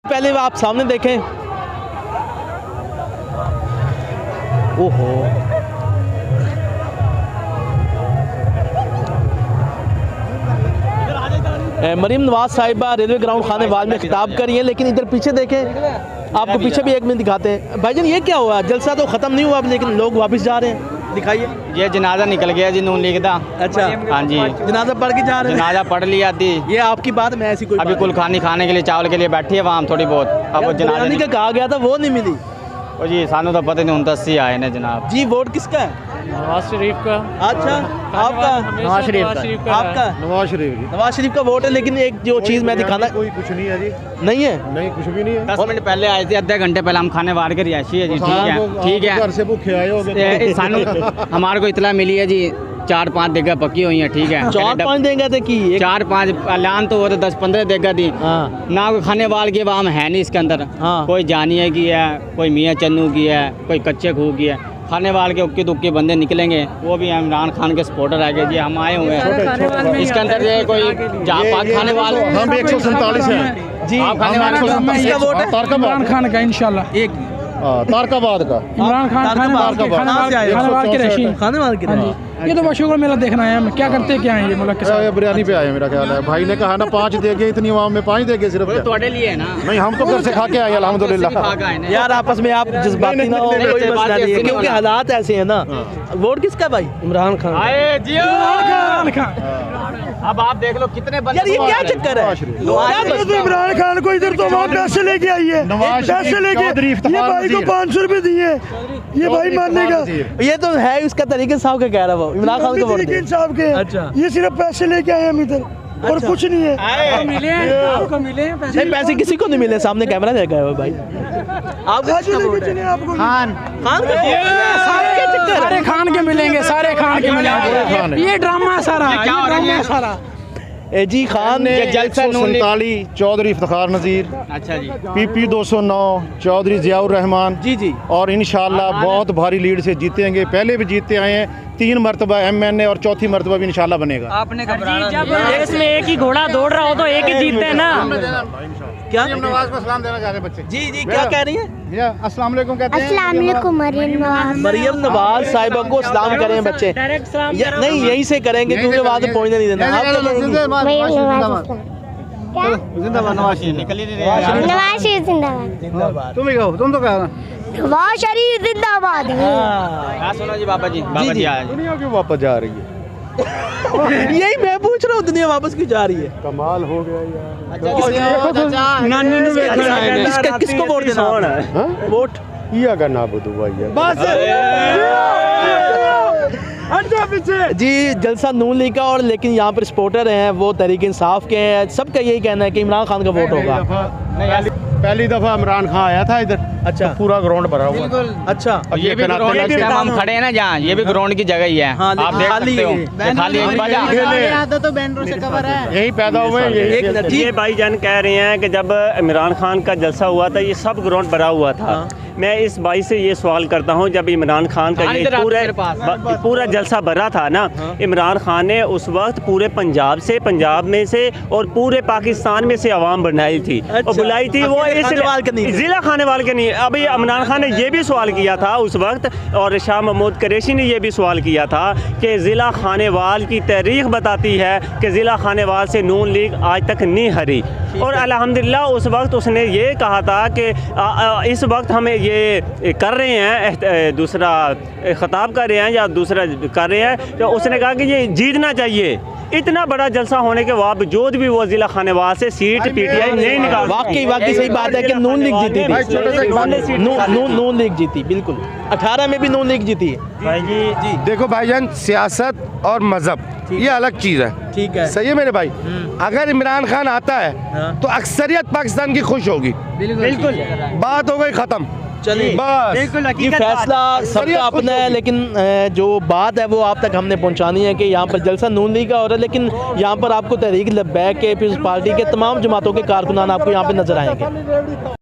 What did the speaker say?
पहले आप सामने देखें। ओहो, मरीम नवाज साहिबा रेलवे ग्राउंड खाने वाल में खिताब कर रही है, लेकिन इधर पीछे देखें, आपको पीछे भी एक मिनट दिखाते हैं। भाईजान ये क्या हुआ? जलसा तो ख़त्म नहीं हुआ अब, लेकिन लोग वापस जा रहे हैं, दिखाइए। ये जनाजा निकल गया जी नून लीग दा। अच्छा, हाँ जी, जनाजा पढ़ के जा रहे हैं। जनाजा पढ़ लिया थी। ये आपकी बात में ऐसी कोई अभी कुलखानी खाने के लिए चावल के लिए बैठी है वहाँ थोड़ी बहुत। अब जनाजा का कहा गया था वो नहीं मिली। ओ जी सानू तो पता नहीं 89 आए ना जनाब जी। वोट किसका है? नवाज शरीफ का। अच्छा, आपका? नवाज शरीफ का। आपका? नवाज शरीफ जी। नवाज शरीफ का वोट है, लेकिन एक जो चीज़ मैं दिखाना, कोई कुछ नहीं है जी। नहीं है, नहीं कुछ भी नहीं है। 10 मिनट पहले आए थे, आधे घंटे पहले हम खाने वार के रिहायशी है जी। ठीक है घर से भूखे आए होगे। सानू हमारे को इतला मिली है जी 4-5 देगा पकी हुई है। ठीक है 4-5 देंगे थे कि 4-5 ऐलान तो वो तो 10-15 देगा दी। हाँ ना कोई खाने वाल की वाम है नहीं इसके अंदर। हाँ। कोई जानिए की है, कोई मियाँ चन्नू की है, कोई कच्चे खूह की है। खाने वाल के उक्के दुक्के बंदे निकलेंगे, वो भी इमरान खान के सपोर्टर आ गए जी। हम आए हुए हैं इसके अंदर ये कोई जापाक खाने वाले। हम 147 हैं जी। आप खाने वाले किसका वोट है? इमरान खान का इंशाल्लाह। एक तारकाबाद का। इमरान खान खाने वाल के रशी। खाने वाले की रही। ये तो बस शुक्र मेला देखना है। हम क्या करते क्या हैं ये मुल्क के साथ। बिरयानी पे आए मेरा ख्याल है। भाई ने कहा ना 5 देंगे, इतनी आवाम में 5 देंगे सिर्फ। थोड़े लिए है ना। नहीं हम तो घर से खा के आए अल्हम्दुलिल्लाह। यार आपस में आप जज्बाती ना हो, नहीं, कोई मसला नहीं है, नहीं, क्योंकि हालात ऐसे हैं ना। वोट किसका भाई? इमरान खान। आए जियो। इमरान खान। अब आप देख लो कितने बंदे। यार ये क्या चक्कर है? तो इमरान खान को इधर तो वहाँ पैसे लेके आई है, पैसे लेके ये भाई को 500 रुपए दिए, ये भाई मानेगा। ये तो है उसका तरीके साहब का कह रहा वो इमरान खान को वोट दे। साहब के अच्छा। ये सिर्फ पैसे लेके आए हम इधर और कुछ नहीं है। आपको मिले नहीं, पैसे किसी को नहीं मिले, सामने कैमरा देखा है वो भाई। आप आपको खान सारे खान के मिलेंगे, सारे खान के मिलेंगे। ये ड्रामा सारा जी। खान ये जलसा 147 चौधरी इफ्तिखार नज़ीर। अच्छा जी। PP 209 चौधरी जियाउर रहमान। जी जी। और इंशाल्लाह बहुत भारी लीड से जीतेंगे। पहले भी जीते आए हैं, 3 मरतबा MNA और 4थी मरतबा भी इंशाल्लाह बनेगा। आपने घबराना जब इसमें एक ही घोड़ा दौड़ रहा हो तो एक ही जीतते हैं ना। क्या? नवाज को सलाम देना चाह रहे बच्चे। जी जी, क्या कह रही है? अस्सलाम वालेकुम कहते हैं। अस्सलाम वालेकुम मरियम नवाज साहिबा को सलाम करें बच्चे। नहीं, यहीं से करेंगे क्योंकि वहाँ तो पहुँचने नहीं देना। नवाज शरीफ जिंदाबाद। तुम ही कहो, तुम तो कहो। नवाज शरीफ जिंदाबाद। हाँ सुनो जी बाबा जी। बाबा जी आए। दुनिया क्यों वापस जा रही है? यही मैं पूछ रहा हूँ, दुनिया वापस क्यों जा रही है? कमाल हो गया यार। किसको वोट देना? वोट किया का ना बुदू भाई बस। जी। जलसा नून लीग का, और लेकिन यहाँ पर सपोर्टर हैं वो तहरीक इंसाफ के हैं। सबका यही कहना है कि इमरान खान का वोट होगा। पहली दफा इमरान खान आया था इधर। अच्छा। तो पूरा ग्राउंड भरा हुआ। अच्छा। और ये भी ग्राउंड है, हम खड़े हैं ना जहाँ, ये भी ग्राउंड की जगह ही है। हाँ, आप देख खाली सकते हो। है। खाली यही पैदा हुए हैं। जी। ये भाईजान कह रहे हैं कि जब इमरान खान का जलसा हुआ था ये सब ग्राउंड भरा हुआ था। मैं इस भाई से ये सवाल करता हूँ, जब इमरान खान का ये पूरा जलसा भरा था ना, इमरान खान ने उस वक्त पूरे पंजाब में से और पूरे पाकिस्तान में से आवाम बनाई थी और बुलाई थी। वो जिला खाने वाल के नहीं। अभी इमरान खान ने ये भी सवाल किया था उस वक्त, और शाह महमूद कुरैशी ने ये भी सवाल किया था कि ज़िला खाने वाल की तारीख बताती है कि ज़िला खाने वाल से नून लीग आज तक नहीं हारी। और अल्हम्दुलिल्लाह उस वक्त उसने ये कहा था कि इस वक्त हमें ये कर रहे हैं, दूसरा खिताब कर रहे हैं या दूसरा कर रहे हैं, तो उसने कहा कि ये जीतना चाहिए। इतना बड़ा जलसा होने के बावजूद भी वो जिला खानेवाल से सीट PTI नहीं निकाल। वाकई सही बात है कि नून लीग जीती थी। नून लीग जीती, बिल्कुल। 18 में भी नून लीग जीती है। भाई जी देखो भाईजान, सियासत और मजहब ये अलग चीज़ है। ठीक है, सही है मेरे भाई। अगर इमरान खान आता है तो अक्सरियत पाकिस्तान की खुश होगी। बिल्कुल। बात हो गई खत्म। चलिए, बस ये फैसला सबका अपना है, लेकिन जो बात है वो आप तक हमने पहुंचानी है कि यहाँ पर जलसा नून लीग का हो रहा है, लेकिन यहाँ पर आपको तहरीक लब्बैक के पीपल्स पार्टी के तमाम जमातों के कारकुनान आपको यहाँ पे नजर आएंगे।